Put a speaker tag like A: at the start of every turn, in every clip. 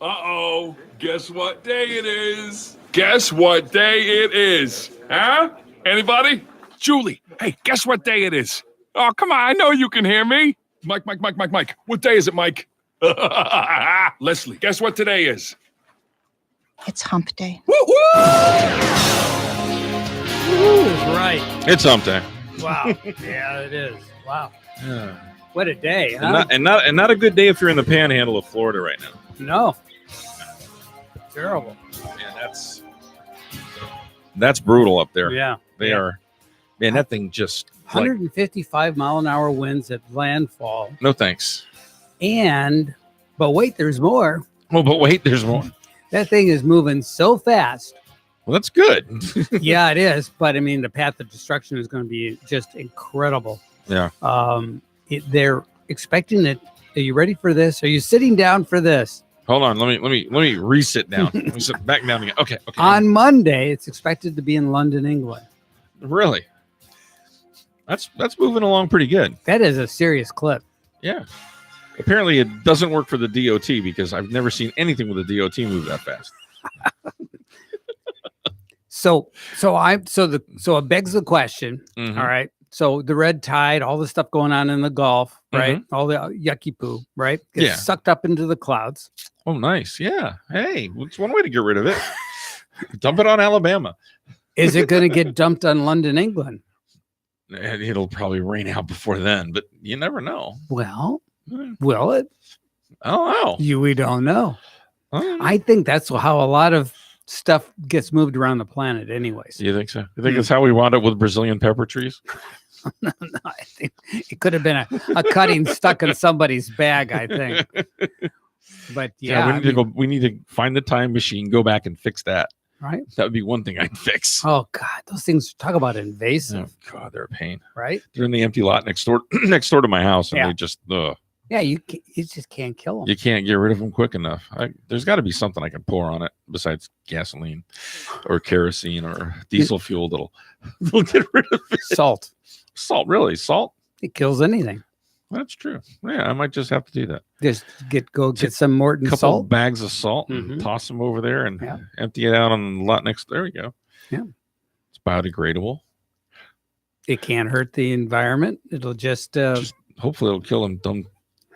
A: Uh-oh. Guess what day it is? Guess what day it is? Huh? Anybody? Julie, hey, guess what day it is? Oh, come on, I know you can hear me. Mike. What day is it, Mike? Leslie, guess what today is?
B: It's Humpday.
A: Woo woo!
C: Ooh, right.
D: It's Humpday.
C: Wow. Yeah, it is. Wow.
D: Yeah.
C: What a day, huh?
D: And not a good day if you're in the panhandle of Florida right now.
C: No. Terrible.
D: Yeah, that's brutal up there.
C: Yeah.
D: They are. Man, that thing just
C: 155 mile an hour winds at landfall.
D: No thanks.
C: But wait, there's more.
D: Oh, but wait, there's more.
C: That thing is moving so fast.
D: Well, that's good.
C: Yeah, it is. But I mean, the path of destruction is going to be just incredible.
D: Yeah.
C: They're expecting it. Are you ready for this? Are you sitting down for this?
D: Hold on. Let me re-sit down. Let me sit back down again. Okay.
C: On Monday, it's expected to be in London, England.
D: Really? That's moving along pretty good.
C: That is a serious clip.
D: Yeah. Apparently, it doesn't work for the DOT because I've never seen anything with the DOT move that fast.
C: So it begs the question.
D: Mhm.
C: All right. So the red tide, all the stuff going on in the Gulf, right? All the yucky poo, right? Gets sucked up into the clouds.
D: Oh, nice. Yeah. Hey, it's one way to get rid of it. Dump it on Alabama.
C: Is it going to get dumped on London, England?
D: And it'll probably rain out before then, but you never know.
C: Well, will it?
D: Oh,
C: We don't know. I think that's how a lot of stuff gets moved around the planet anyways.
D: You think so? You think it's how we wound up with Brazilian pepper trees?
C: No, I think it could have been a cutting stuck in somebody's bag, I think. But yeah,
D: we need to find the time machine, go back and fix that.
C: Right.
D: That would be one thing I'd fix.
C: Oh God, those things, talk about invasive.
D: Oh God, they're a pain.
C: Right.
D: They're in the empty lot next door to my house, and they just
C: yeah, you just can't kill them.
D: You can't get rid of them quick enough. There's got to be something I can pour on it besides gasoline or kerosene or diesel fuel that'll get rid of it.
C: Salt,
D: really? Salt?
C: It kills anything.
D: That's true. Yeah, I might just have to do that.
C: Just get some Morton
D: couple
C: salt,
D: bags of salt, and toss them over there, and empty it out on the lot next. There we go.
C: Yeah,
D: it's biodegradable.
C: It can't hurt the environment. It'll just
D: hopefully it'll kill them dumb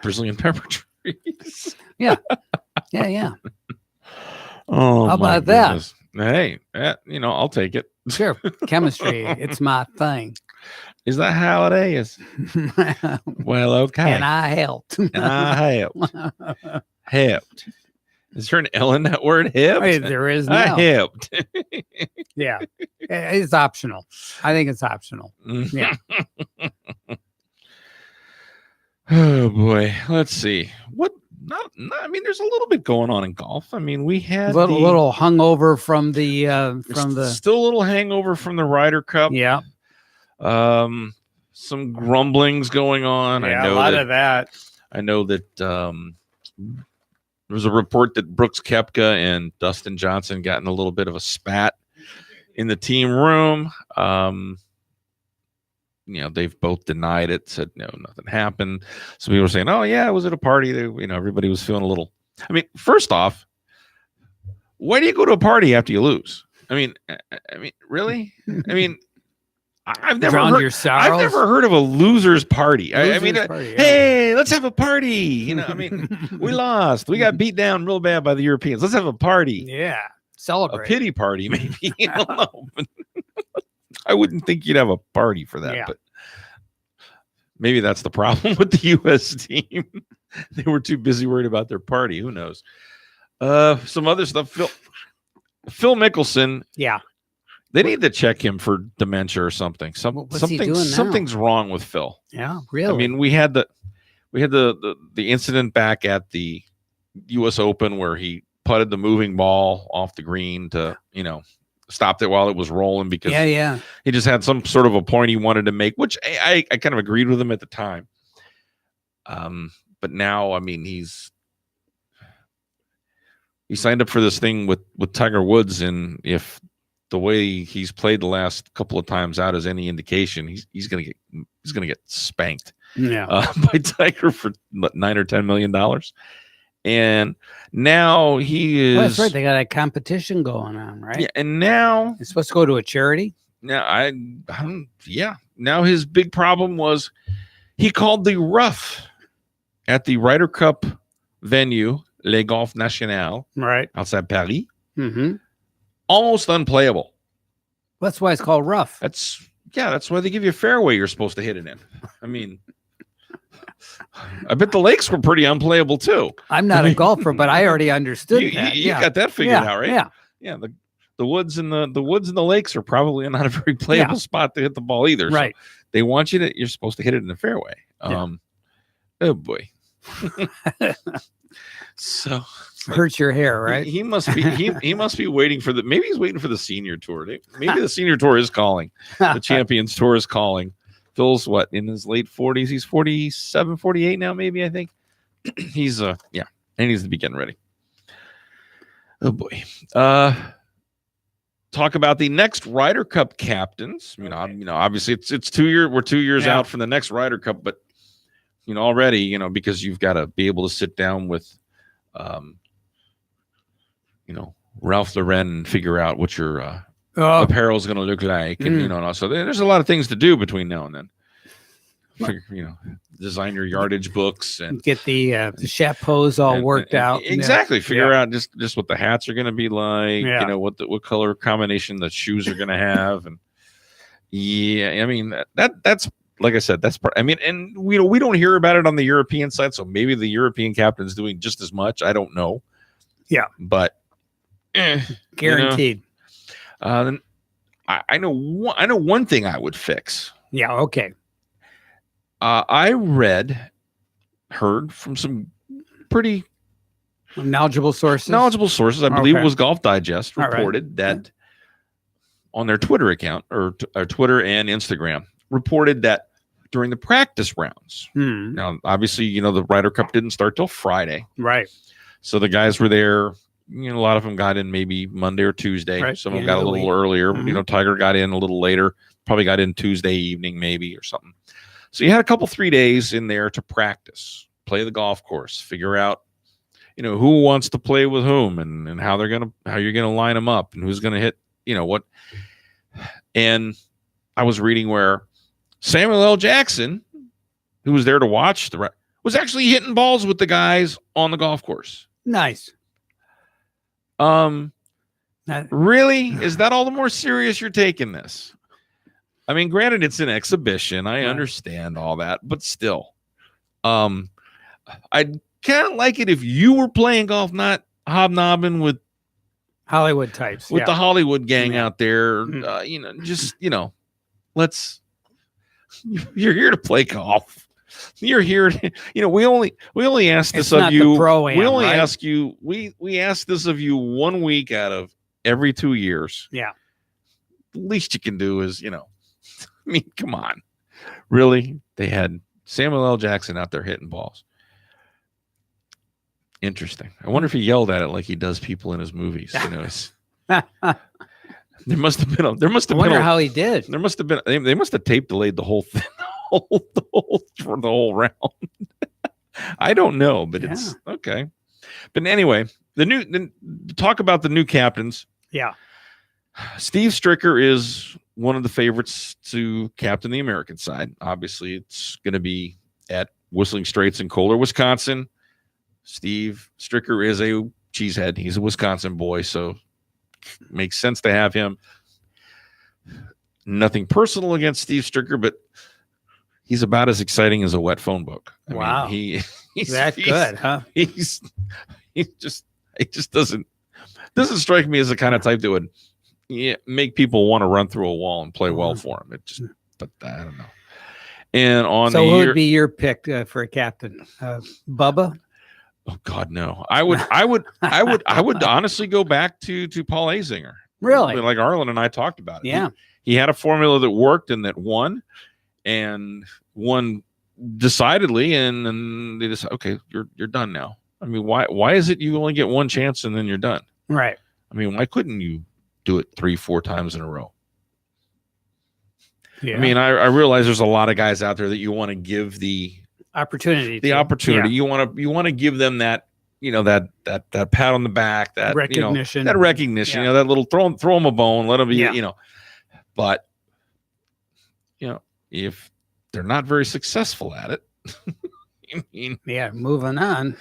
D: Brazilian pepper trees.
C: Yeah.
D: Oh,
C: how about that?
D: Hey, I'll take it.
C: Sure, chemistry. It's my thing.
D: Is that how it is? Well, okay.
C: And I helped.
D: Helped. Is there an L in that word? Helped?
C: Hey, there is now.
D: I helped.
C: Yeah. It's optional. I think it's optional. Yeah.
D: Oh boy. Let's see. I mean, there's a little bit going on in golf. I mean, we had
C: little hungover from the
D: still a little hangover from the Ryder Cup.
C: Yeah.
D: Some grumblings going on.
C: Yeah, I know a lot of that.
D: I know that there was a report that Brooks Koepka and Dustin Johnson got in a little bit of a spat in the team room. They've both denied it, said no, nothing happened. Some people were saying, "Oh yeah, it was at a party." Everybody was feeling a little. I mean, first off, why do you go to a party after you lose? I mean, really? I mean, I've never heard of a loser's party. Hey, let's have a party. We lost. We got beat down real bad by the Europeans. Let's have a party.
C: Yeah, celebrate.
D: A pity party, maybe. I don't know. I wouldn't think you'd have a party for that, but maybe that's the problem with the U.S. team. They were too busy worried about their party. Who knows? Some other stuff. Phil Mickelson.
C: Yeah.
D: They need to check him for dementia or something. Something's wrong with Phil.
C: Yeah, really.
D: I mean, we had the incident back at the U.S. Open where he putted the moving ball off the green to stopped it while it was rolling because he just had some sort of a point he wanted to make, which I kind of agreed with him at the time. But now, I mean, he signed up for this thing with Tiger Woods, and if the way he's played the last couple of times out is any indication, he's gonna get spanked.
C: Yeah,
D: by Tiger for $9 or $10 million, And now he is.
C: Well, that's right. They got a competition going on, right?
D: Yeah, and now
C: It's supposed to go to a charity.
D: I don't. Yeah. Now his big problem was he called the rough at the Ryder Cup venue, Le Golf National,
C: Right.
D: outside Paris,
C: Mm-hmm.
D: almost unplayable.
C: That's why it's called rough.
D: That's why they give you a fairway you're supposed to hit it in. I mean, I bet the lakes were pretty unplayable too.
C: I'm not a golfer, but I already understood
D: You
C: that.
D: got that figured out, right?
C: Yeah.
D: Yeah. The woods and the woods and the lakes are probably not a very playable spot to hit the ball either.
C: Right.
D: So they want you're supposed to hit it in the fairway. Oh boy. So
C: Hurts your hair, right?
D: He must be he must be waiting for maybe he's waiting for the senior tour. Maybe the senior tour is calling. The Champions Tour is calling. Phil's in his late 40s. He's 47, 48 now, maybe, I think. He's and he needs to be getting ready. Oh boy. Talk about the next Ryder Cup captains. Obviously it's 2 years. We're 2 years out from the next Ryder Cup, but already, because you've got to be able to sit down with Ralph Lauren and figure out what your apparel is going to look like, and so there's a lot of things to do between now and then. Design your yardage books and
C: get the chapeaus all worked out.
D: Exactly. Figure out just what the hats are going to be like. What color combination the shoes are going to have, and that's like I said, and we don't hear about it on the European side, so maybe the European captain's doing just as much. I don't know. Yeah, but
C: guaranteed.
D: Then I know one thing I would fix.
C: Yeah. Okay.
D: I heard from some pretty
C: knowledgeable sources.
D: I believe it was Golf Digest reported that on their Twitter account or Twitter and Instagram reported that during the practice rounds. Now, obviously, the Ryder Cup didn't start till Friday.
C: Right.
D: So the guys were there. A lot of them got in maybe Monday or Tuesday.
C: Right.
D: Some of them got a little earlier. Tiger got in a little later. Probably got in Tuesday evening maybe or something. So you had a couple 3 days in there to practice, play the golf course, figure out, who wants to play with whom and how you're gonna line them up and who's gonna hit, what. And I was reading where Samuel L. Jackson, who was there to watch was actually hitting balls with the guys on the golf course.
C: Nice.
D: Really? Is that all the more serious you're taking this? I mean, granted, it's an exhibition. I understand all that, but still, I'd kind of like it if you were playing golf, not hobnobbing with
C: Hollywood types,
D: with the Hollywood gang out there. Let's. You're here to play golf. You're here to, we only ask this of you. We only ask you. We ask this of you 1 week out of every 2 years.
C: Yeah.
D: The least you can do is, I mean, come on. Really? They had Samuel L. Jackson out there hitting balls. Interesting. I wonder if he yelled at it like he does people in his movies. There must have been
C: I wonder how he did.
D: There must have been. They must have tape delayed the whole thing, for the whole round. I don't know, but it's okay. But anyway, talk about the new captains.
C: Yeah.
D: Steve Stricker is one of the favorites to captain the American side. Obviously, it's going to be at Whistling Straits in Kohler, Wisconsin. Steve Stricker is a cheesehead. He's a Wisconsin boy, so makes sense to have him. Nothing personal against Steve Stricker, but he's about as exciting as a wet phone book. I mean, he's that good, huh? He just doesn't strike me as the kind of type that would make people want to run through a wall and play well for him. But I don't know. And who would be
C: your pick for a captain? Bubba?
D: Oh God, no! I would honestly go back to Paul Azinger.
C: Really?
D: Like Arlen and I talked about it.
C: Yeah.
D: He had a formula that worked and that won decidedly, and then they just okay, you're done now. I mean, why is it you only get one chance and then you're done?
C: Right.
D: I mean, why couldn't you do it 3-4 times in a row? Yeah. I mean, I realize there's a lot of guys out there that you want to give the opportunity.
C: Yeah.
D: You want to give them that that pat on the back, that
C: Recognition.
D: that recognition,
C: Yeah.
D: that little throw them a bone, let them be,
C: Yeah.
D: But if they're not very successful at it, I mean,
C: Yeah, moving on.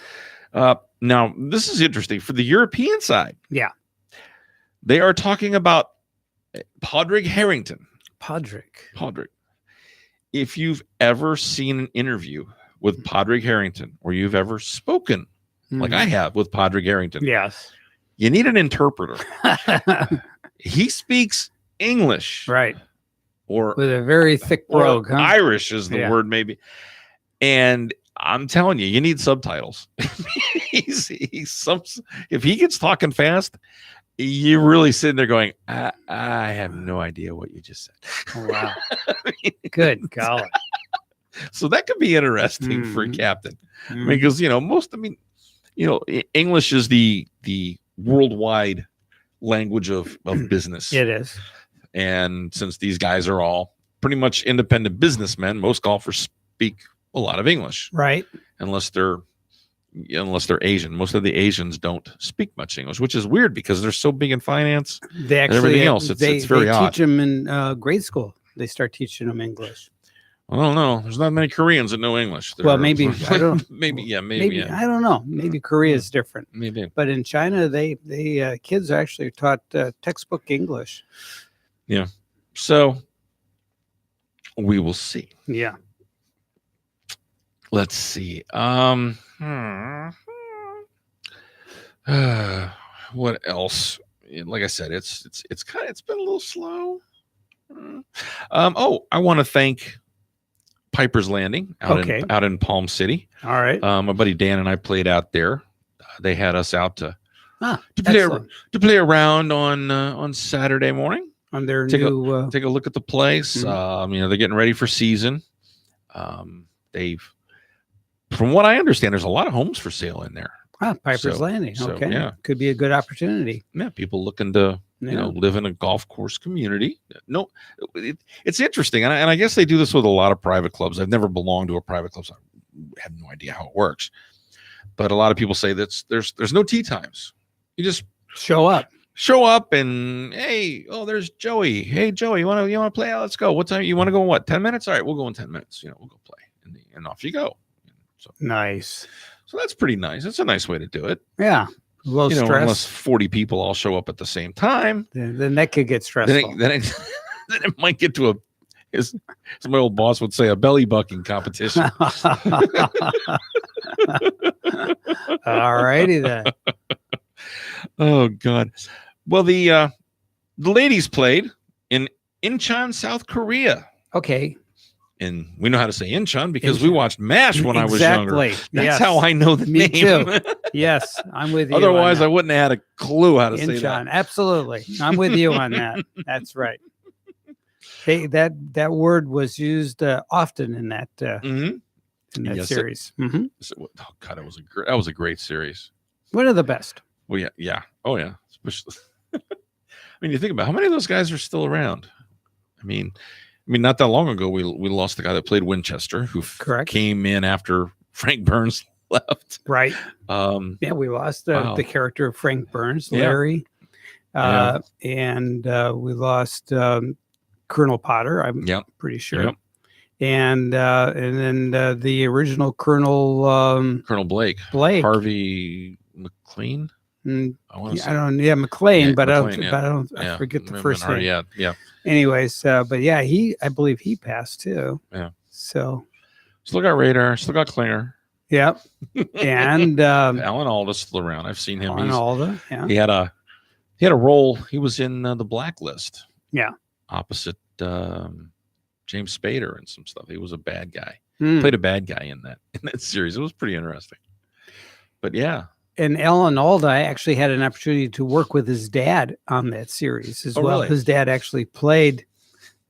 D: now this is interesting for the European side.
C: Yeah.
D: They are talking about Padraig Harrington.
C: Padraig.
D: If you've ever seen an interview with Padraig Harrington, or you've ever spoken like I have with Padraig Harrington,
C: Yes.
D: you need an interpreter. He speaks English,
C: Right.
D: or
C: With a very thick brogue, huh?
D: Irish is the
C: Yeah.
D: word, maybe. And I'm telling you, you need subtitles. If he gets talking fast, you're really sitting there going, I have no idea what you just said.
C: Oh, wow. Good golly.
D: So that could be interesting for a captain.
C: Mhm.
D: Because English is the worldwide language of business.
C: It is.
D: And since these guys are all pretty much independent businessmen, most golfers speak a lot of English,
C: Right.
D: unless they're Asian. Most of the Asians don't speak much English, which is weird because they're so big in finance
C: They
D: and
C: actually
D: everything else. It's very
C: they
D: odd.
C: teach them in grade school. They start teaching them English.
D: I don't know. There's not many Koreans that know English.
C: Well, maybe I don't.
D: maybe yeah.
C: I don't know. Maybe Korea is different.
D: Maybe.
C: But in China, they kids are actually taught textbook English.
D: So we will see.
C: Yeah.
D: Let's see. What else? Like I said, it's been a little slow. I want to thank Piper's Landing out in Palm City.
C: All right.
D: My buddy Dan and I played out there. They had us out to
C: Excellent.
D: play around on Saturday morning.
C: On their
D: Take
C: new.
D: Take a look at the place. They're getting ready for season. From what I understand, there's a lot of homes for sale in there.
C: Piper's Landing. Okay.
D: yeah.
C: Could be a good opportunity.
D: Yeah, people looking to
C: Yeah.
D: live in a golf course community. No, it's interesting, and I guess they do this with a lot of private clubs. I've never belonged to a private club, so I have no idea how it works. But a lot of people say that there's no tee times. You just
C: Show up
D: and hey, there's Joey. Hey Joey, you want to play? Let's go. What time? You want to go in what? 10 minutes? All right, we'll go in 10 minutes. We'll go play, and off you go. So
C: Nice.
D: So that's pretty nice. It's a nice way to do it.
C: Yeah. Low stress.
D: Unless 40 people all show up at the same time.
C: Then that could get stressful.
D: Then it might get to as my old boss would say, a belly bucking competition.
C: All righty then.
D: Oh God. Well, the ladies played in Incheon, South Korea.
C: Okay.
D: And we know how to say Incheon because we watched MASH when I was younger.
C: Exactly.
D: That's
C: Yes.
D: how I know the
C: Me
D: name.
C: too. Yes, I'm with you.
D: Otherwise,
C: on
D: I wouldn't have had a clue how to
C: that.
D: say that.
C: Incheon. Absolutely. I'm with you on that. That's right. That word was used often in that
D: Mhm. Yes,
C: series. Mm-hmm.
D: Oh God, that was a great series.
C: One of the best.
D: Well, yeah. Oh yeah. Especially, you think about how many of those guys are still around. I mean, not that long ago, we lost the guy that played Winchester, who
C: Correct.
D: came in after Frank Burns left.
C: Right.
D: Yeah,
C: we lost
D: wow.
C: the character of Frank Burns,
D: Yeah.
C: Larry, and we lost Colonel Potter. I'm pretty sure.
D: Yep.
C: And then the original Colonel
D: Colonel Blake,
C: Harvey
D: McLean.
C: I don't. Yeah, McLean, but
D: McLean,
C: I don't. I forget the first name.
D: Yeah.
C: Anyways, but yeah, I believe he passed too.
D: Yeah.
C: So.
D: Still got Radar. Still got Klinger.
C: Yep. And
D: Alan Alda's still around. I've seen him.
C: Alan Alda. Yeah.
D: He had a role. He was in the Blacklist.
C: Yeah.
D: Opposite James Spader and some stuff. He was a bad guy.
C: Mm.
D: Played a bad guy in that series. It was pretty interesting. But yeah.
C: And Alan Alda actually had an opportunity to work with his dad on that series as well.
D: Really?
C: His dad actually played.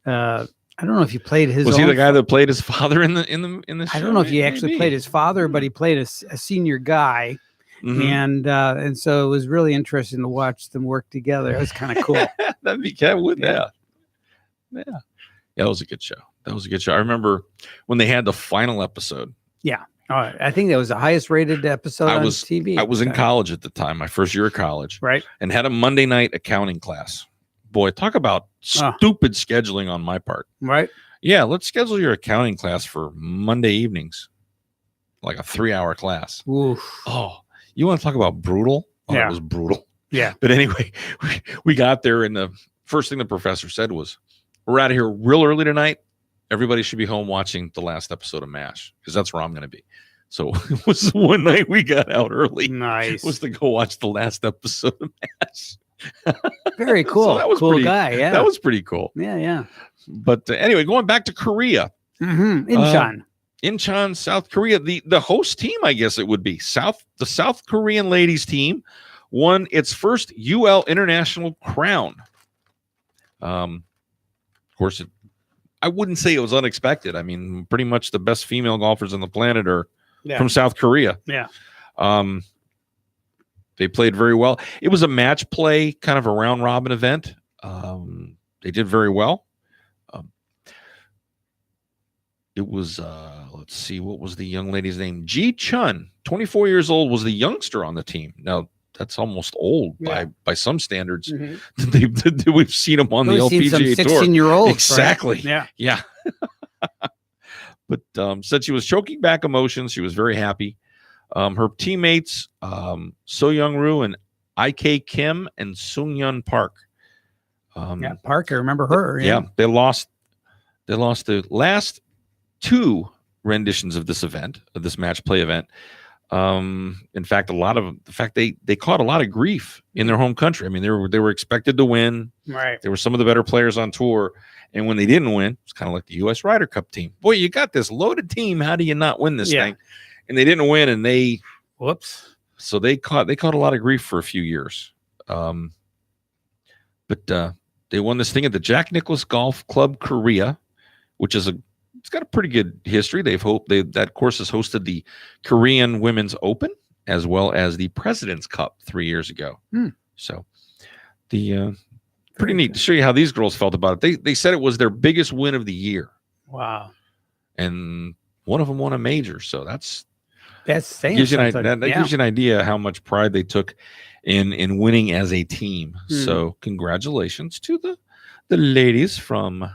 C: I don't know if he played his.
D: Was he
C: own
D: the guy that played his father in the show?
C: I don't know if he actually
D: Maybe.
C: played his father, but he played a senior guy,
D: Mhm.
C: and so it was really interesting to watch them work together. It was kind of cool.
D: That'd be cat would
C: Yeah.
D: that. Yeah, that was a good show. I remember when they had the final episode.
C: Yeah. I think that was the highest rated episode on TV.
D: I was in college at the time, my first year of college,
C: Right.
D: and had a Monday night accounting class. Boy, talk about stupid scheduling on my part.
C: Right.
D: Yeah, let's schedule your accounting class for Monday evenings, like a 3-hour class.
C: Oof.
D: Oh, you want to talk about brutal? Oh,
C: Yeah.
D: It was brutal.
C: Yeah.
D: But anyway, we got there, and the first thing the professor said was, "We're out of here real early tonight. Everybody should be home watching the last episode of MASH because that's where I'm going to be." So it was one night we got out early.
C: Nice.
D: Was to go watch the last episode of MASH.
C: Very cool.
D: So that was
C: cool
D: pretty,
C: guy. Yeah.
D: That was pretty cool.
C: Yeah.
D: But anyway, going back to Korea.
C: Incheon.
D: Incheon, South Korea. The host team, I guess it would be the South Korean ladies team won its first UL International crown. Of course, I wouldn't say it was unexpected. I mean, pretty much the best female golfers on the planet are from South Korea.
C: Yeah.
D: They played very well. It was a match play, kind of a round robin event. They did very well. It was, let's see, what was the young lady's name? Ji Chun, 24 years old, was the youngster on the team. Now, that's almost old by some standards. We've seen him on the LPGA tour.
C: 16-year-olds.
D: Exactly.
C: Right?
D: Yeah. But said she was choking back emotions. She was very happy. Her teammates, So Young-Roo and IK Kim and Sung-Yun Park.
C: Park, I remember her.
D: Yeah, they lost the last 2 renditions of this event, of this match play event. In fact, they caught a lot of grief in their home country. I mean, they were expected to win.
C: Right.
D: They were some of the better players on tour. And when they didn't win, it's kind of like the U.S. Ryder Cup team. Boy, you got this loaded team. How do you not win this thing? And they didn't win, and so they caught a lot of grief for a few years. But they won this thing at the Jack Nicklaus Golf Club Korea, which is it's got a pretty good history. That course has hosted the Korean Women's Open as well as the President's Cup 3 years ago. So pretty neat to show you how these girls felt about it. They said it was their biggest win of the year.
C: Wow.
D: And one of them won a major. So that's
C: saying
D: gives you
C: something.
D: gives you an idea how much pride they took in winning as a team. So congratulations to the ladies from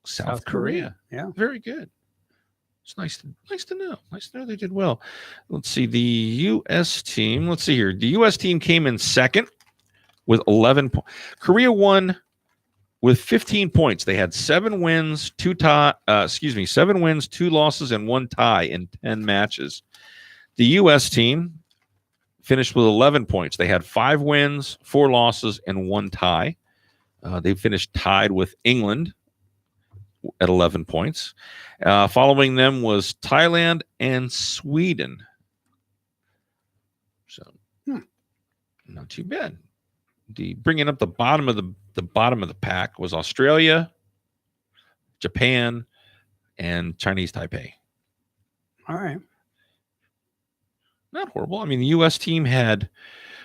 D: South Korea.
C: Yeah.
D: Very good. It's nice to know. Nice to know they did well. Let's see. The U.S. team. Let's see here. The U.S. team came in second with 11 points. Korea won with 15 points. They had 7 wins, 2 losses, and 1 tie in 10 matches. The U.S. team finished with 11 points. They had 5 wins, 4 losses, and 1 tie. They finished tied with England at 11 points. Following them was Thailand and Sweden. So, not too bad. Bringing up the bottom of the pack was Australia, Japan, and Chinese Taipei.
C: All right.
D: Not horrible. I mean, the U.S. team had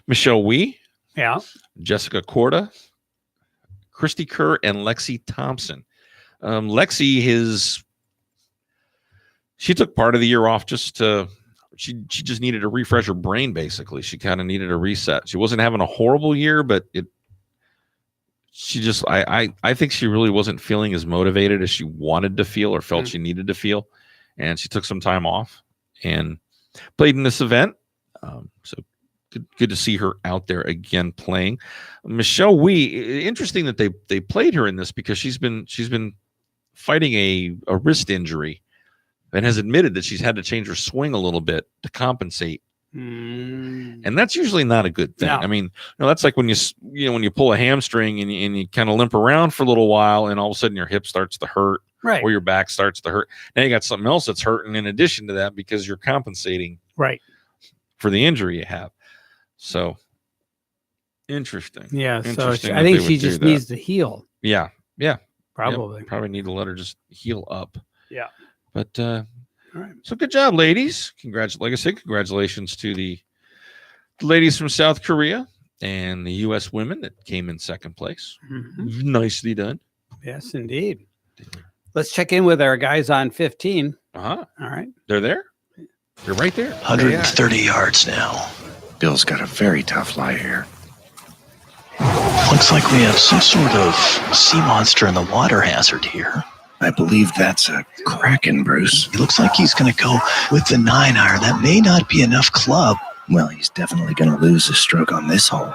D: Michelle Wee, Jessica Korda, Christy Kerr, and Lexi Thompson. Lexi, she took part of the year off just to. She just needed to refresh her brain, basically. She kind of needed a reset. She wasn't having a horrible year, but I think she really wasn't feeling as motivated as she wanted to feel or felt she needed to feel. And she took some time off and played in this event. So good to see her out there again playing. Michelle Wee, interesting that they played her in this because she's been fighting a wrist injury and has admitted that she's had to change her swing a little bit to compensate. And that's usually not a good thing.
C: No.
D: I mean, that's like when you pull a hamstring and you kind of limp around for a little while and all of a sudden your hip starts to hurt or your back starts to hurt. Now you got something else that's hurting in addition to that because you're compensating for the injury you have. So interesting.
C: Yeah.
D: Interesting
C: So I think she just needs to heal.
D: Yeah.
C: Probably.
D: Yep, probably need to let her just heal up.
C: Yeah.
D: But
C: all right.
D: So good job, ladies. Like I said, congratulations to the ladies from South Korea and the U.S. women that came in second place. Nicely done.
C: Yes, indeed. Let's check in with our guys on 15.
D: All
C: right.
D: They're there? They're right there.
E: 130 yards now.
F: Bill's got a very tough lie here.
E: Looks like we have some sort of sea monster in the water hazard here.
F: I believe that's a kraken, Bruce.
E: He looks like he's going to go with the 9-iron. That may not be enough club.
F: Well, he's definitely going to lose his stroke on this hole.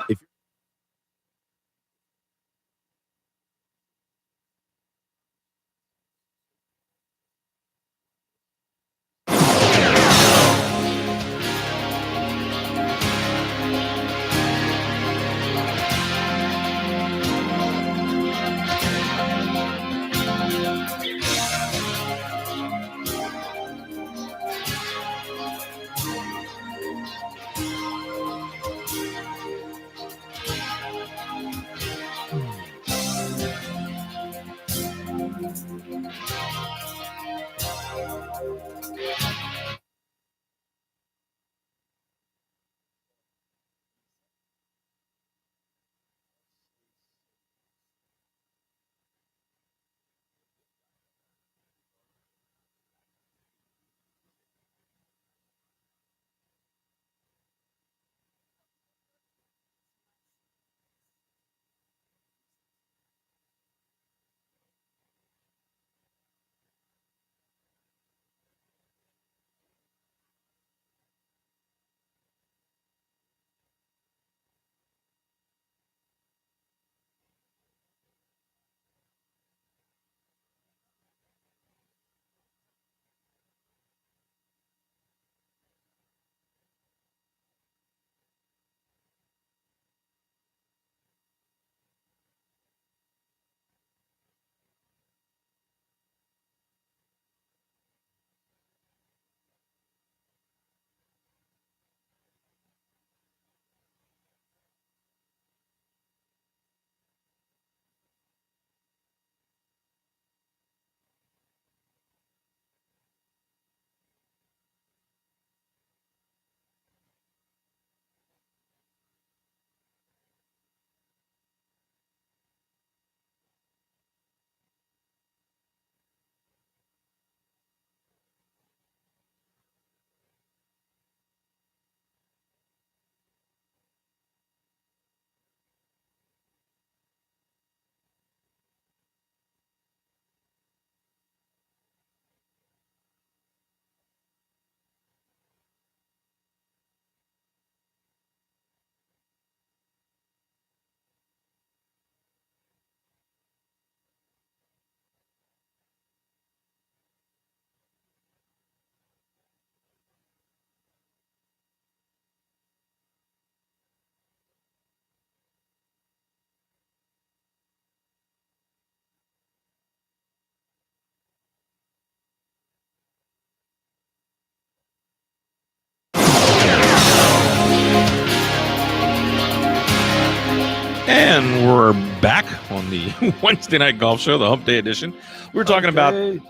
D: And we're back on the Wednesday Night Golf Show, the Hump Day edition. We're talking a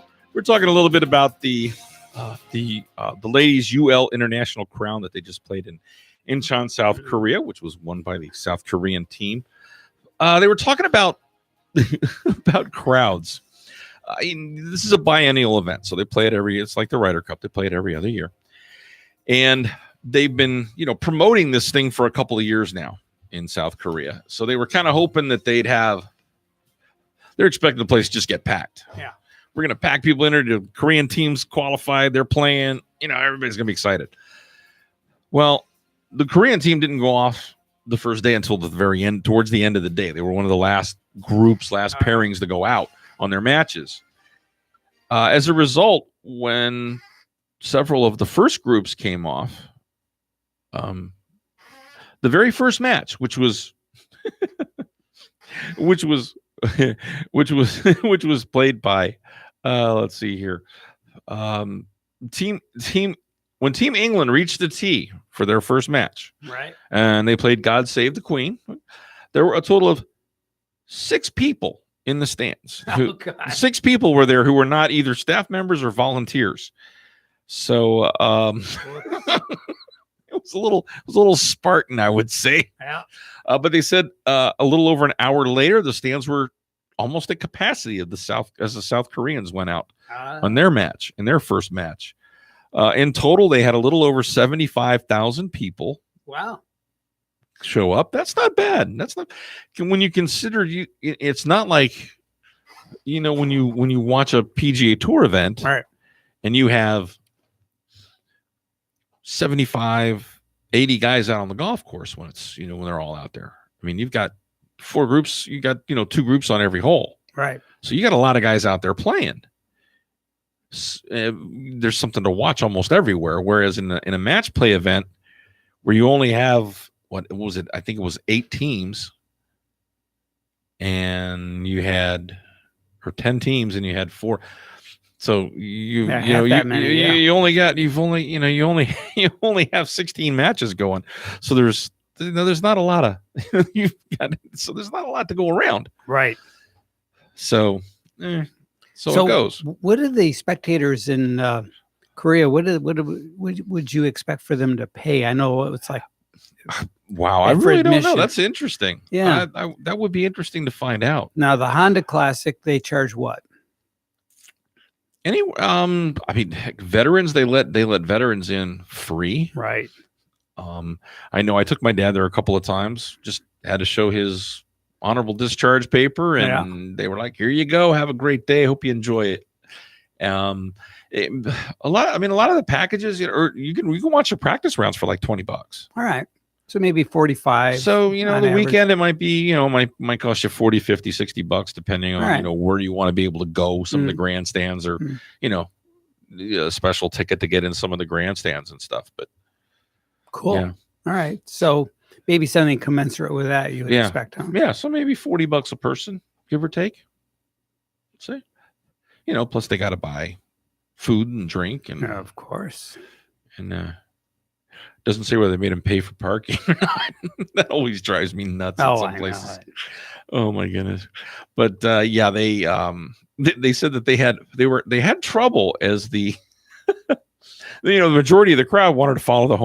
D: little bit about the ladies UL International Crown that they just played in Incheon, South Korea, which was won by the South Korean team. They were talking about about crowds. This is a biennial event, so they play it it's like the Ryder Cup. They play it every other year, and they've been promoting this thing for a couple of years now in South Korea. So they were kind of hoping that they're expecting the place to just get packed.
C: Yeah.
D: We're going to pack people in there. The Korean teams qualified. They're playing. Everybody's going to be excited. Well, the Korean team didn't go off the first day until the very end, towards the end of the day. They were one of the last pairings to go out on their matches. As a result, when several of the first groups came off, the very first match, which was played by let's see here, team when Team England reached the tee for their first match,
C: Right.
D: and they played God Save the Queen, there were a total of 6 people in the stands.
C: Oh, God.
D: 6 people were there who were not either staff members or volunteers. So it was a little Spartan, I would say.
C: Yeah.
D: But they said a little over an hour later, the stands were almost at capacity as the South Koreans went out on their match, in their first match. In total, they had a little over 75,000 people
C: Wow.
D: show up. That's not bad. That's not when you consider it's not like when you watch a PGA Tour event,
C: Right.
D: and you have 75, 80 guys out on the golf course when it's when they're all out there. I mean, you've got 4 groups. You got 2 groups on every hole.
C: Right.
D: So you got a lot of guys out there playing. There's something to watch almost everywhere. Whereas in a match play event where you only have what was it? I think it was 8 teams, and you had 10 teams, and you had 4. So you only have 16 matches going. So there's not a lot of there's not a lot to go around.
C: Right.
D: So it goes.
C: What are the spectators in Korea? What would you expect for them to pay? I know it's like,
D: wow, I really don't know.
C: admission.
D: That's interesting.
C: Yeah.
D: That would be interesting to find out.
C: Now the Honda Classic, they charge what?
D: I mean, heck, veterans, they let veterans in free.
C: Right.
D: I know I took my dad there a couple of times, just had to show his honorable discharge paper, and they were like, here you go, have a great day, hope you enjoy it. A lot of the packages, you can watch the practice rounds for like $20.
C: All right. So maybe 45.
D: So,
C: on
D: the
C: average.
D: weekend, it might be, might cost you 40, 50, $60, depending on,
C: Right.
D: where you want to be able to go. Some of the grandstands, or, a special ticket to get in some of the grandstands and stuff. But
C: Cool.
D: yeah.
C: All right. So maybe something commensurate with that you would expect, huh?
D: Yeah. So maybe $40 a person, give or take. See, plus they got to buy food and drink, and
C: Of course.
D: doesn't say whether they made them pay for parking or not. That always drives me nuts in some
C: I
D: places.
C: know.
D: Oh my goodness. But they said that they had trouble as the the majority of the crowd wanted to follow the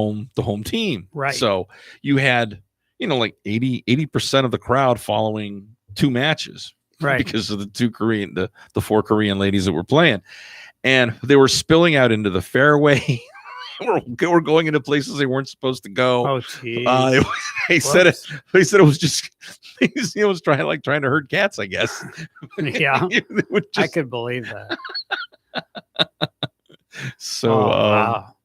D: home team.
C: Right.
D: So you had like 80% of the crowd following 2 matches.
C: Right.
D: Because of the 4 Korean ladies that were playing. And they were spilling out into the fairway. We're going into places they weren't supposed to go.
C: Oh, geez.
D: They said it was just he was trying to herd cats, I guess.
C: Yeah.
D: It would
C: I
D: just-
C: could believe that.
D: so
C: Wow.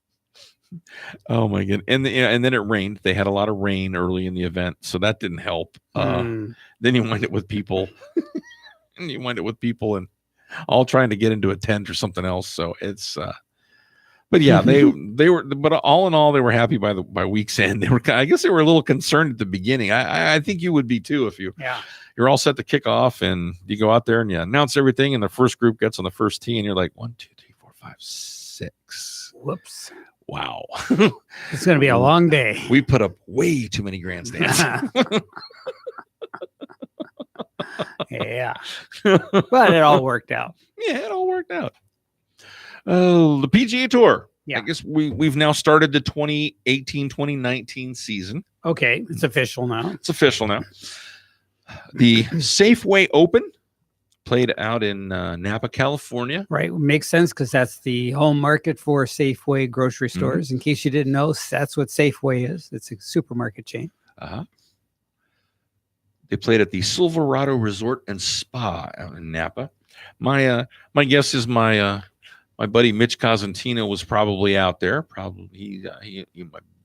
D: oh my god. And then it rained. They had a lot of rain early in the event, so that didn't help. Then you wind up with people and all trying to get into a tent or something else. So it's but yeah, they were, but all in all, they were happy by week's end. I guess they were a little concerned at the beginning. I think you would be too if you're all set to kick off and you go out there and you announce everything, and the first group gets on the first tee, and you're like 1, 2, 3, 4, 5, 6.
C: Whoops.
D: Wow,
C: It's going to be a long day.
D: we put up way too many grandstands.
C: Yeah. But it all worked out.
D: Yeah, it all worked out. Oh, the PGA Tour.
C: Yeah.
D: I guess we've now started the 2018-2019 season.
C: Okay. It's official now.
D: It's official now. The Safeway Open played out in Napa, California.
C: Right. Makes sense because that's the home market for Safeway grocery stores. In case you didn't know, that's what Safeway is. It's a supermarket chain.
D: Uh-huh. They played at the Silverado Resort and Spa out in Napa. My guess is my buddy Mitch Cosentino was probably out there. Probably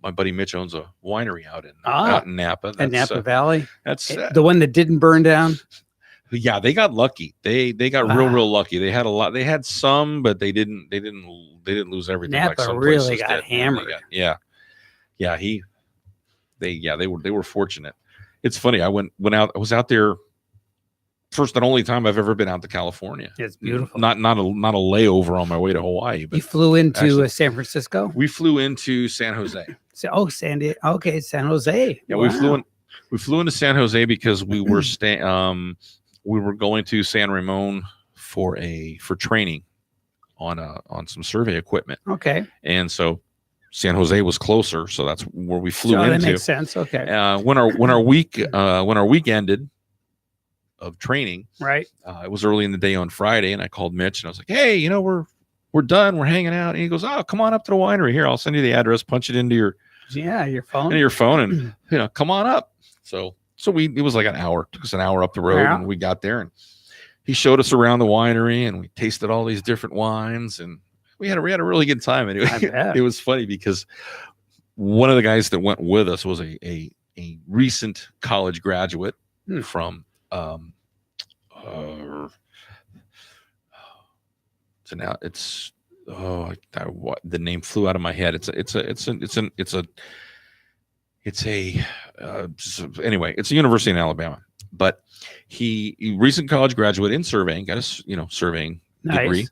D: my buddy Mitch owns a winery out in Napa.
C: At Napa Valley.
D: That's
C: The one that didn't burn down.
D: Yeah, they got lucky. They got real lucky. They had a lot. They had some, but they didn't lose everything.
C: Napa
D: some
C: really
D: places
C: got
D: did.
C: hammered.
D: They were fortunate. It's funny. I was out there first and only time I've ever been out to California.
C: It's beautiful.
D: Not a layover on my way to Hawaii, but
C: You flew into
D: actually,
C: San Francisco?
D: we flew into San Jose.
C: San Diego. Okay, San Jose.
D: Yeah,
C: Wow.
D: we flew into San Jose because we were we were going to San Ramon for training on some survey equipment.
C: Okay.
D: And so San Jose was closer, so that's where we flew
C: That
D: into.
C: makes sense. Okay.
D: When our week ended of training,
C: Right.
D: it was early in the day on Friday, and I called Mitch and I was like, "Hey, we're we're done. We're hanging out. And he goes, oh, come on up to the winery. Here, I'll send you the address. Punch it into your
C: phone.
D: and come on up. So it was like an hour. It took us an hour up the road, and we got there, and he showed us around the winery, and we tasted all these different wines, and we had a really good time. Anyway, it was funny because one of the guys that went with us was a recent college graduate from so now it's the name flew out of my head. Anyway, it's a university in Alabama, but he recent college graduate in surveying, got his surveying degree,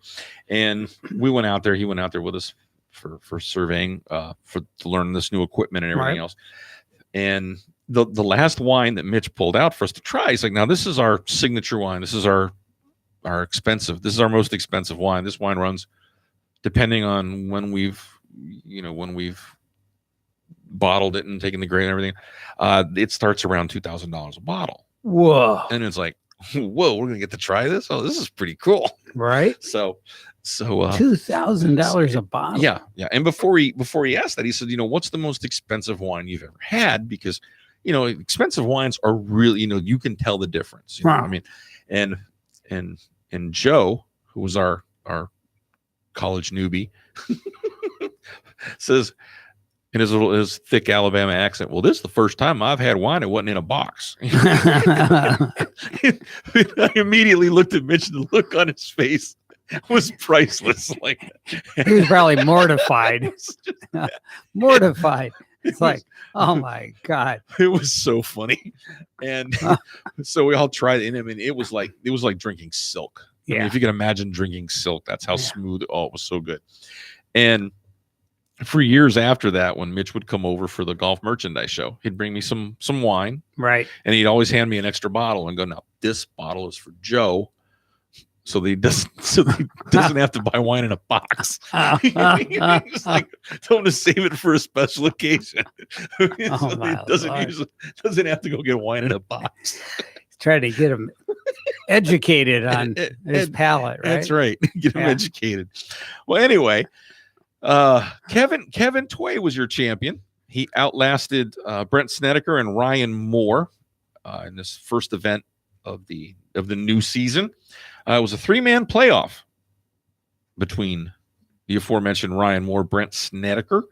D: and we went out there. He went out there with us for surveying, to learn this new equipment and everything else. And the last wine that Mitch pulled out for us to try, he's like, now this is our signature wine. This is our expensive. This is our most expensive wine. This wine runs, depending on when we've bottled it and taken the grain and everything, it starts around $2,000 a bottle.
C: Whoa!
D: And it's like, whoa, we're gonna get to try this. Oh, this is pretty cool,
C: right?
D: So
C: $2,000 a bottle.
D: Yeah. And before he asked that, he said, what's the most expensive wine you've ever had? Because expensive wines are really, you can tell the difference. You know what I mean? And Joe, who was our college newbie, says in his thick Alabama accent, well, this is the first time I've had wine that wasn't in a box. I immediately looked at Mitch, and the look on his face was priceless. Like,
C: he was probably mortified. Mortified. It's like, oh my God.
D: It was so funny. And so we all tried it. And I mean, it was like drinking silk.
C: Yeah.
D: I mean, if you can imagine drinking silk, that's how smooth. Oh, it was so good. And for years after that, when Mitch would come over for the golf merchandise show, he'd bring me some wine.
C: Right.
D: And he'd always hand me an extra bottle and go, now this bottle is for Joe. So he doesn't have to buy wine in a box. He's like, don't save it for a special occasion. So he doesn't have to go get wine in a box.
C: Try to get him educated on his palate, right?
D: That's right. Get him educated. Well, anyway, Kevin Toy was your champion. He outlasted Brent Snedeker and Ryan Moore in this first event of the new season. It was a 3-man playoff between the aforementioned Ryan Moore, Brent Snedeker.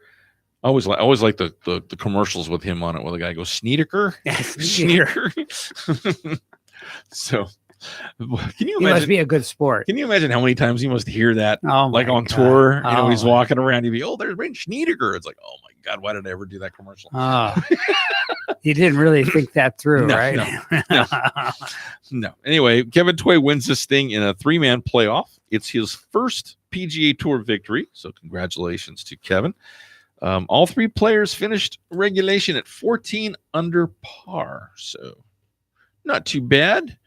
D: I always like the commercials with him on it, where the guy goes Snedeker. Snedeker. So, can you imagine? He
C: must be a good sport.
D: Can you imagine how many times he must hear that?
C: Oh,
D: like on
C: God.
D: tour, he's walking around. He'd be, there's Brent Snedeker. It's like, oh my God, why did I ever do that commercial?
C: Oh. You didn't really think that through, right?
D: No. Anyway, Kevin Toy wins this thing in a 3-man playoff. It's his first PGA Tour victory, so congratulations to Kevin. All 3 players finished regulation at 14 under par, so not too bad.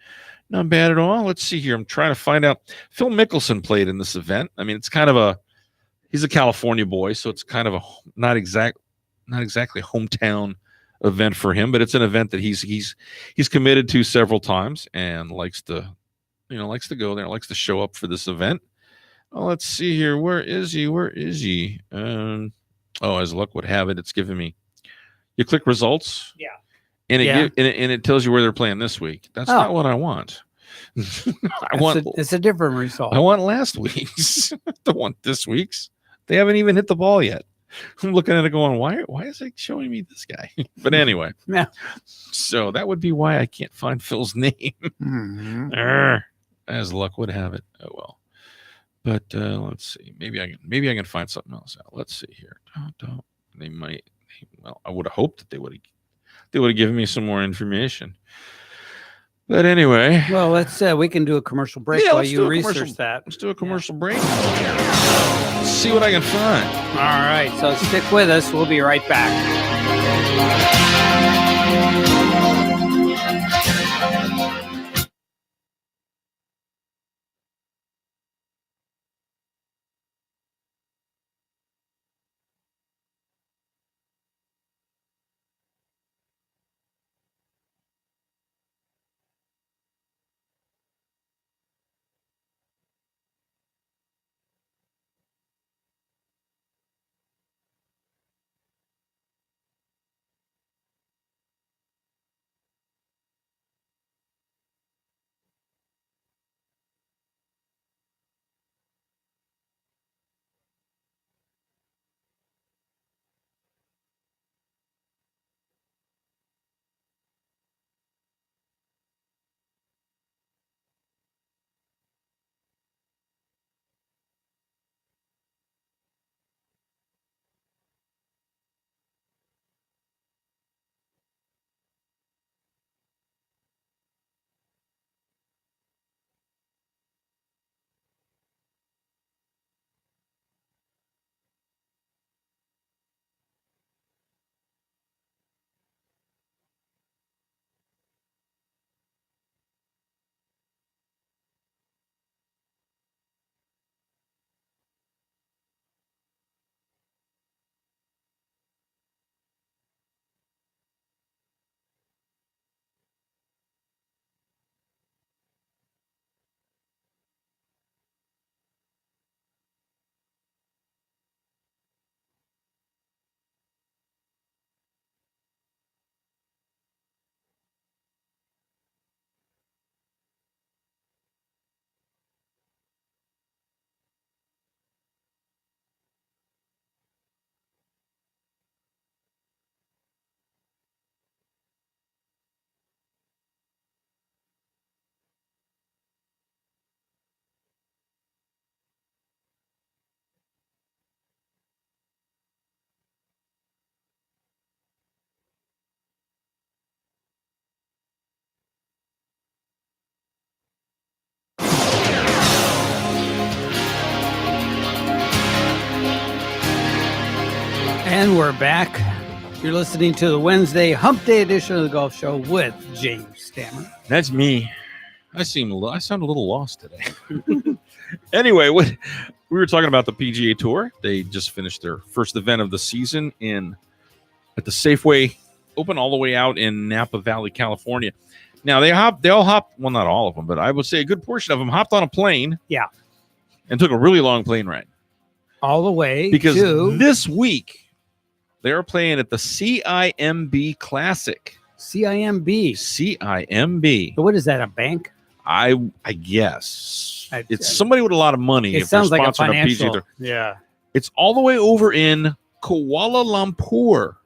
D: Not bad at all. Let's see here. I'm trying to find out. Phil Mickelson played in this event. I mean, it's kind of he's a California boy, so it's kind of a not exactly hometown event for him, but it's an event that he's committed to several times and likes to go there, likes to show up for this event. Let's see here. Where is he? As luck would have it, it's giving me, you click results.
C: Yeah.
D: And it tells you where they're playing this week. That's not what I want.
C: It's a different result.
D: I want last week's. I don't want this week's. They haven't even hit the ball yet. I'm looking at it going, why is it showing me this guy? But anyway, so that would be why I can't find Phil's name.
C: Mm-hmm.
D: As luck would have it. Oh well. But let's see. Maybe I can find something else out. Let's see here. They might. Well, I would have hoped that they would have given me some more information. But anyway,
C: well, let's we can do a commercial break while you research that.
D: Let's do a commercial break. Let's see what I can find.
C: All right, so stick with us. We'll be right back. And we're back. You're listening to the Wednesday Hump Day edition of the Golf Show with James Stammer.
D: That's me. I sound a little lost today. Anyway, we were talking about the PGA Tour. They just finished their first event of the season at the Safeway Open, all the way out in Napa Valley, California. Now they all hopped. Well, not all of them, but I would say a good portion of them hopped on a plane.
C: Yeah,
D: and took a really long plane ride
C: all the way
D: because
C: to
D: this week they are playing at the CIMB Classic.
C: CIMB.
D: CIMB.
C: So what is that? A bank?
D: I guess it's somebody with a lot of money.
C: It
D: if they're
C: sounds like a
D: sponsoring
C: financial.
D: PGA Tour.
C: Yeah.
D: It's all the way over in Kuala Lumpur.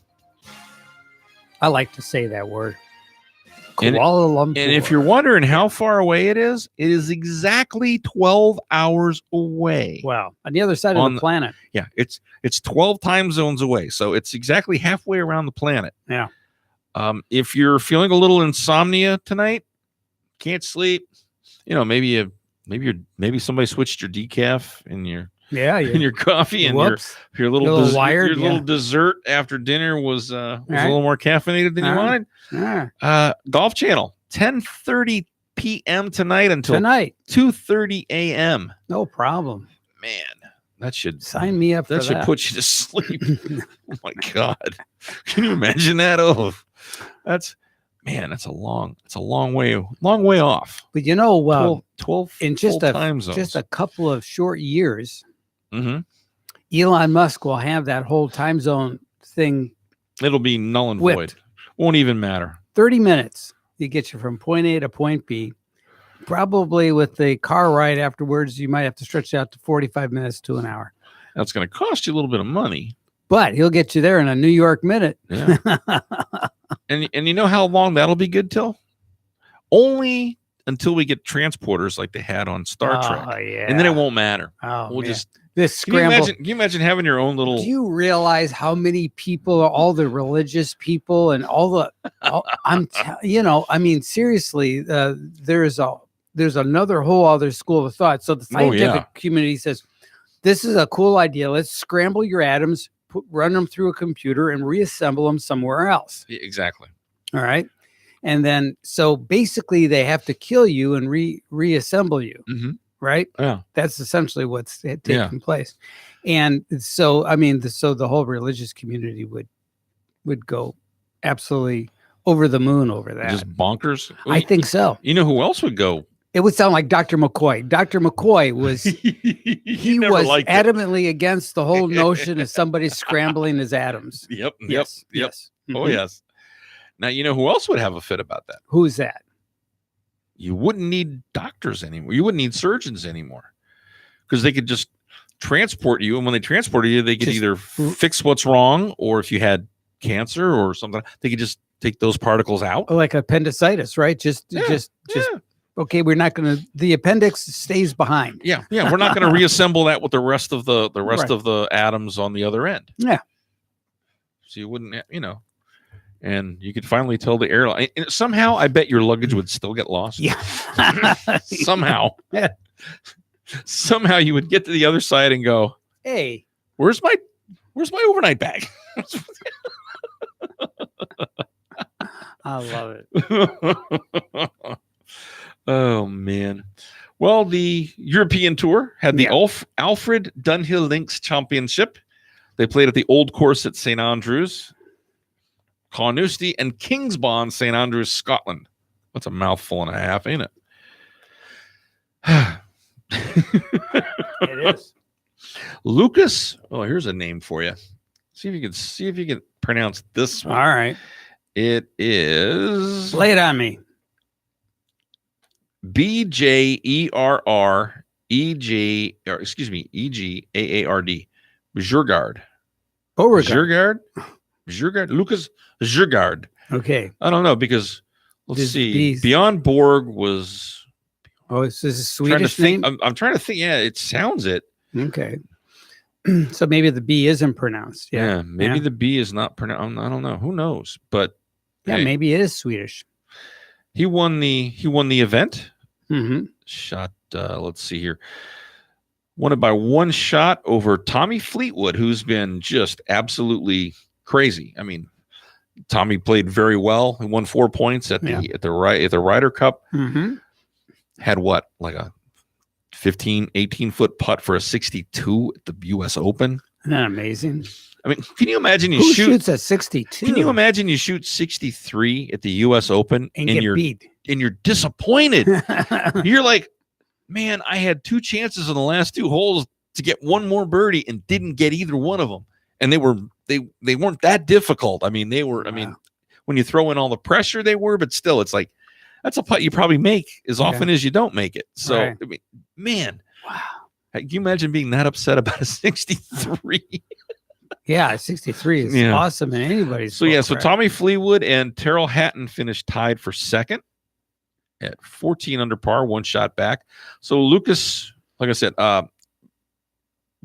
C: I like to say that word.
D: And-
C: Kuala Lumpur.
D: And if you're wondering how far away it is exactly 12 hours away.
C: wow, on the other side of the planet.
D: Yeah, it's 12 time zones away. So it's exactly halfway around the planet.
C: Yeah.
D: If you're feeling a little insomnia tonight, can't sleep, maybe somebody switched your decaf in your coffee, and your little
C: wired,
D: little dessert after dinner was a little more caffeinated than you wanted. Golf Channel, 10:30 p.m. tonight until 2:30 a.m.
C: No problem.
D: Man, that should
C: sign me up.
D: That should put you to sleep. Oh my God, can you imagine that? Oh, that's a long way off.
C: But
D: 12
C: in just
D: time zones.
C: just a couple of short years,
D: Mm-hmm.
C: Elon Musk will have that whole time zone thing.
D: It'll be null and void. Won't even matter.
C: 30 minutes. You get you from point A to point B. Probably with the car ride afterwards, you might have to stretch out to 45 minutes to an hour.
D: That's going to cost you a little bit of money.
C: But he'll get you there in a New York minute.
D: Yeah. and you know how long that'll be good till? Only until we get transporters like they had on Star Trek.
C: Yeah.
D: And then it won't matter.
C: We'll
D: just
C: this scramble.
D: Can you imagine having your own little?
C: Do you realize how many people, all the religious people, and seriously, there's another whole other school of thought. So the scientific community says this is a cool idea. Let's scramble your atoms, run them through a computer, and reassemble them somewhere else.
D: Exactly.
C: All right. And then, so basically, they have to kill you and reassemble you.
D: Mm-hmm.
C: Right?
D: Yeah.
C: That's essentially what's taking place. And so, so the whole religious community would go absolutely over the moon over that.
D: Just bonkers.
C: I think so.
D: You know who else would go?
C: It would sound like Dr. McCoy. Dr. McCoy was he was adamantly against the whole notion of somebody scrambling his atoms.
D: Yep.
C: Yes.
D: Oh, yes. Now, you know who else would have a fit about that?
C: Who's that?
D: You wouldn't need doctors anymore. You wouldn't need surgeons anymore because they could just transport you. And when they transported you, they could either fix what's wrong, or if you had cancer or something, they could just take those particles out.
C: Like appendicitis, right? Okay, we're not going to. The appendix stays behind.
D: Yeah. We're not going to reassemble that with the rest of the of the atoms on the other end.
C: Yeah.
D: So you wouldn't, and you could finally tell the airline. And somehow, I bet your luggage would still get lost.
C: Yeah.
D: Somehow. Somehow you would get to the other side and go,
C: "Hey,
D: where's my overnight bag?"
C: I love it.
D: Oh man. Well, the European Tour had the Alfred Dunhill Links Championship. They played at the Old Course at St Andrews, Carnoustie, and Kingsbond, St Andrews, Scotland. That's a mouthful and a half, ain't it?
C: It is.
D: Lucas. Oh, here's a name for you. See if you can pronounce this one.
C: All right.
D: It is.
C: Lay it on me.
D: Bjerrerd. Bjerrgaard.
C: Beauregard.
D: Bjerrgaard. Lucas Bjerrgaard.
C: Okay.
D: I don't know because let's see. Bjorn Borg was.
C: Oh, is this a Swedish name?
D: I'm trying to think. Yeah, it sounds it.
C: Okay. So maybe the B isn't pronounced. Yeah.
D: Maybe the B is not pronounced. I don't know. Who knows? But
C: maybe it is Swedish.
D: He won the event.
C: Mm-hmm.
D: Shot. Let's see here. Won it by one shot over Tommy Fleetwood, who's been just absolutely crazy. I mean, Tommy played very well. He won 4 points at the Ryder Cup.
C: Mm-hmm.
D: Had what, like a 18-foot putt for a 62 at the U.S. Open.
C: Isn't that amazing?
D: I mean, can you imagine
C: Who shoots at 62?
D: Can you imagine you shoot 63 at the U.S. Open
C: and get beat?
D: And you're disappointed. You're like, man, I had 2 chances in the last 2 holes to get one more birdie and didn't get either one of them. And they weren't that difficult. I mean, they were. Wow. I mean, when you throw in all the pressure, they were. But still, it's like that's a putt you probably make as often as you don't make it. So, right. I mean, man,
C: wow.
D: Can you imagine being that upset about a 63?
C: Yeah, 63 is awesome in anybody's.
D: So so Tommy Fleetwood and Terrell Hatton finished tied for second at 14 under par, 1 shot back. So Lucas, like I said,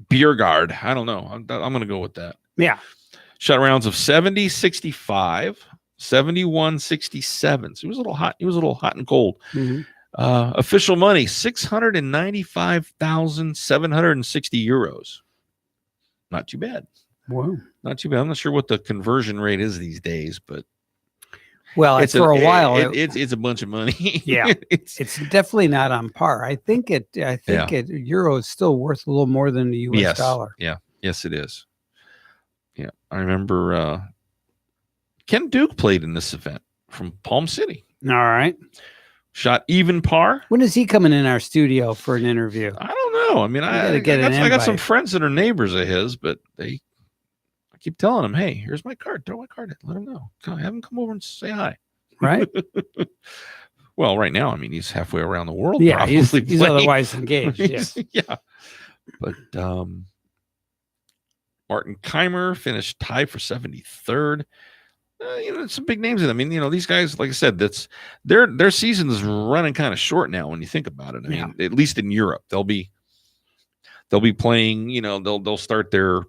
D: Bjerregaard, I don't know. I'm going to go with that.
C: Yeah.
D: Shot rounds of 70, 65, 71, 67. So he was a little hot. He was a little hot and cold.
C: Mm-hmm.
D: Official money, 695,760 euros. Not too bad.
C: Wow.
D: Not too bad. I'm not sure what the conversion rate is these days, but
C: it's for a while.
D: It's a bunch of money.
C: Yeah. it's definitely not on par. I think euro is still worth a little more than the US dollar.
D: Yeah. Yes, it is. Yeah. I remember Ken Duke played in this event from Palm City.
C: All right.
D: Shot even par.
C: When is he coming in our studio for an interview?
D: I don't know. I mean, I got some friends that are neighbors of his, but I keep telling him, hey, here's my card. Throw my card in. Let him know. Have him come over and say hi.
C: Right.
D: Well, right now, I mean, he's halfway around the world.
C: Yeah, he's otherwise engaged. Yes.
D: Yeah. But Martin Keimer finished tied for 73rd. Some big names in. I mean, these guys, like I said, that's their season is running kind of short now when you think about it. I mean, at least in Europe, they'll be playing. They'll start their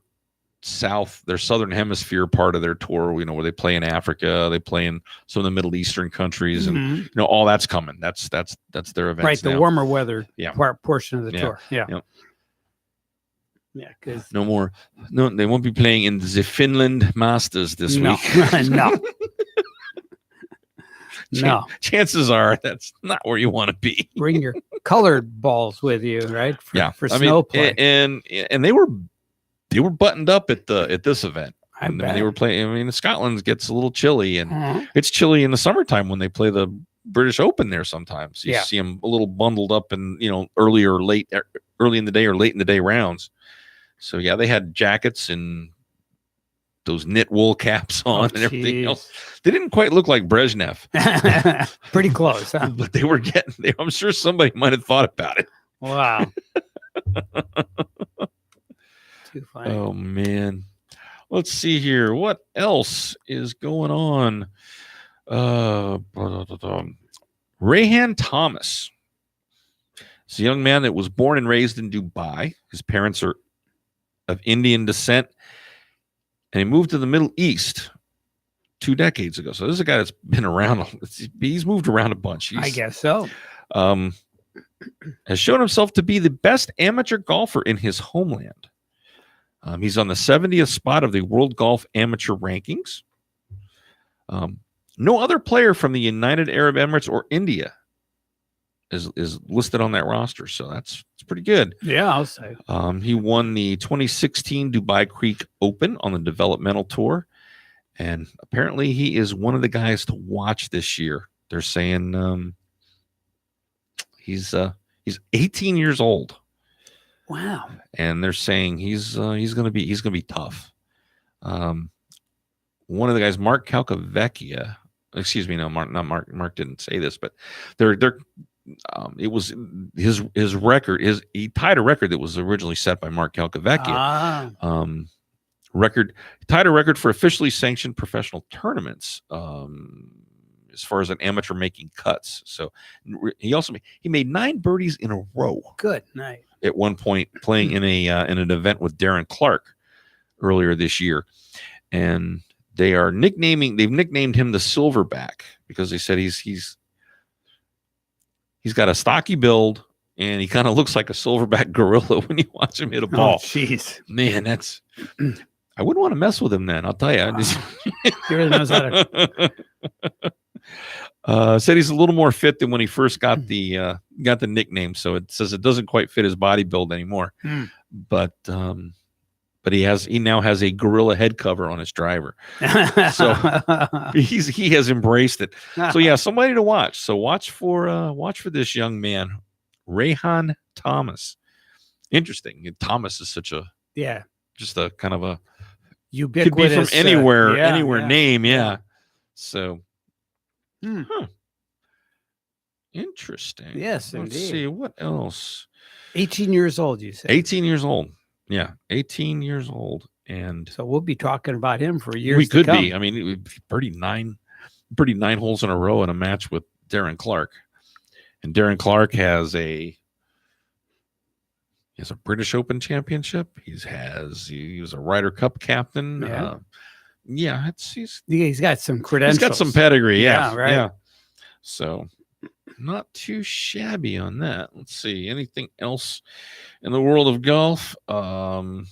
D: southern hemisphere part of their tour. Where they play in Africa, they play in some of the Middle Eastern countries, and all that's coming. That's their events.
C: Right, the
D: now.
C: warmer weather portion of the tour. Yeah. Yeah, because
D: they won't be playing in the Finland Masters this week.
C: No.
D: Chances are that's not where you want to be.
C: Bring your colored balls with you, right? For snow play.
D: And they were buttoned up at this event.
C: I bet.
D: They were playing. I mean, Scotland gets a little chilly, and it's chilly in the summertime when they play the British Open there. Sometimes you see them a little bundled up, and early in the day or late in the day rounds. So they had jackets and those knit wool caps on and everything else. They didn't quite look like Brezhnev.
C: Pretty close, huh?
D: But they were getting there. I'm sure somebody might have thought about it.
C: Wow. Too funny.
D: Oh man. Let's see here. What else is going on? Rayhan Thomas. It's a young man that was born and raised in Dubai. His parents are of Indian descent, and he moved to the Middle East 2 decades ago. So this is a guy that's been around. He's moved around a bunch.
C: I guess so.
D: Has shown himself to be the best amateur golfer in his homeland. He's on the 70th spot of the World Golf Amateur Rankings. No other player from the United Arab Emirates or India is listed on that roster, so it's pretty good.
C: Yeah, I'll say.
D: He won the 2016 Dubai Creek Open on the developmental tour, and apparently he is one of the guys to watch this year. They're saying he's 18 years old.
C: Wow.
D: And they're saying he's gonna be tough. One of the guys, Mark Calcavecchia. Excuse me, no, Mark didn't say this, but they're it was his record. He tied a record that was originally set by Mark Calcavecchia. Tied a record for officially sanctioned professional tournaments. As far as an amateur making cuts, so he made 9 birdies in a row.
C: Good night.
D: At one point, playing in an event with Darren Clark earlier this year, and they've nicknamed him the Silverback because they said he's got a stocky build, and he kind of looks like a silverback gorilla when you watch him hit a
C: Oh,
D: ball.
C: jeez.
D: Man, that's. I wouldn't want to mess with him then. I'll tell you.
C: He really knows how to.
D: Said he's a little more fit than when he first got the nickname. So it says it doesn't quite fit his body build anymore. But he now has a gorilla head cover on his driver. So he has embraced it. So yeah, somebody to watch. So watch for this young man, Rayhan Thomas. Interesting. Thomas is such a just a kind of a
C: ubiquitous,
D: could be from anywhere
C: yeah.
D: name. Yeah. So interesting.
C: Yes,
D: Let's
C: indeed.
D: see what else.
C: 18 years old, you said.
D: 18 years old. Yeah, 18 years old. And
C: so we'll be talking about him for years.
D: We could
C: to come.
D: be. I mean, it would be 39 holes in a row in a match with Darren Clark. And Darren Clark has a British Open championship. He was a Ryder Cup captain.
C: Yeah.
D: He's
C: got some credentials.
D: He's got some pedigree. Yeah,
C: right.
D: Yeah. So not too shabby on that. Let's see. Anything else in the world of golf? Like I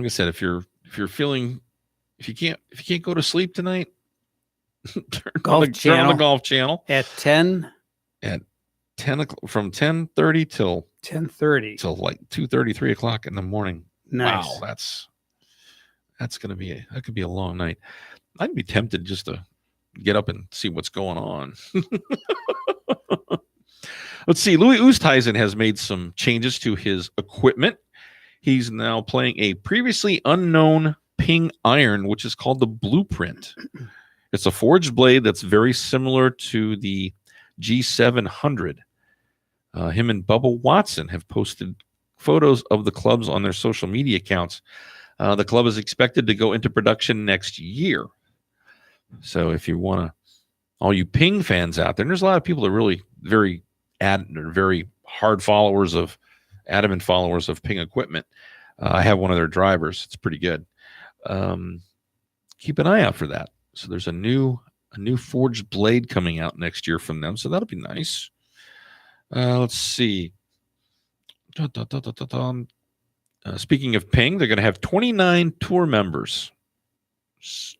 D: said, if you can't go to sleep tonight, turn on the Golf Channel
C: at 10
D: o'clock, from 10:30 till
C: 10:30
D: till like 2:30, 3 o'clock in the morning.
C: Nice.
D: Wow, that could be a long night. I'd be tempted just to get up and see what's going on. Let's see. Louis Oosthuizen has made some changes to his equipment. He's now playing a previously unknown Ping iron, which is called the Blueprint. It's a forged blade that's very similar to the G700. Him and Bubba Watson have posted photos of the clubs on their social media accounts. The club is expected to go into production next year. So if you want to, all you Ping fans out there, and there's a lot of people that are really very very hard followers of, adamant followers of Ping equipment. I have one of their drivers. It's pretty good. Keep an eye out for that. So there's a new forged blade coming out next year from them. So that'll be nice. Let's see. Speaking of Ping, they're going to have 29 tour members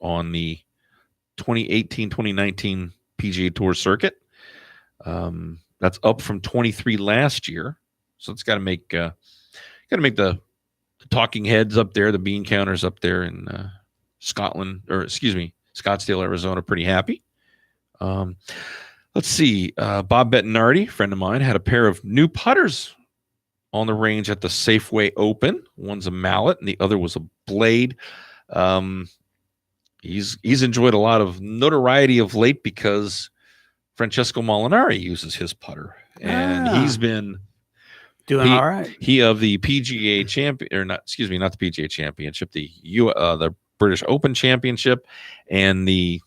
D: on the 2018-2019 PGA Tour circuit. That's up from 23 last year. So it's got to make the talking heads up there, the bean counters up there in Scottsdale, Arizona, pretty happy. Let's see. Bob Bettinardi, friend of mine, had a pair of new putters on the range at the Safeway Open. One's a mallet and the other was a blade. He's enjoyed a lot of notoriety of late because Francesco Molinari uses his putter, and he's been
C: doing all right.
D: He of the PGA champion, or not the PGA Championship, the British Open Championship, and the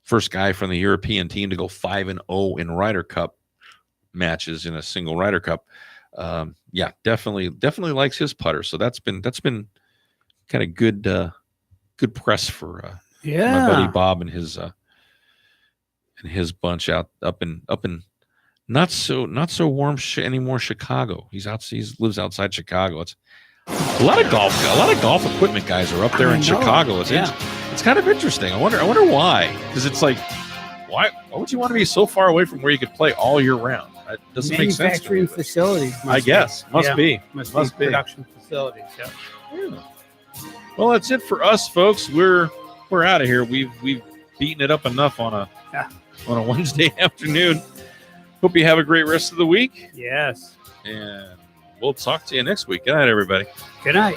D: first guy from the European team to go 5-0 in Ryder Cup matches in a single Ryder Cup. Definitely likes his putter. So that's been kind of good press for my buddy Bob and his bunch up in not so warm anymore Chicago. He lives outside Chicago. It's a lot of golf equipment guys are up there in Chicago. It's kind of interesting. I wonder why, because it's like, why would you want to be so far away from where you could play all year round? It doesn't make sense.
C: Manufacturing facilities.
D: Must be
C: production facilities. Yeah.
D: Well, that's it for us, folks. We're out of here. We've beaten it up enough on a Wednesday afternoon. Hope you have a great rest of the week.
C: Yes.
D: And we'll talk to you next week. Good night, everybody.
C: Good night.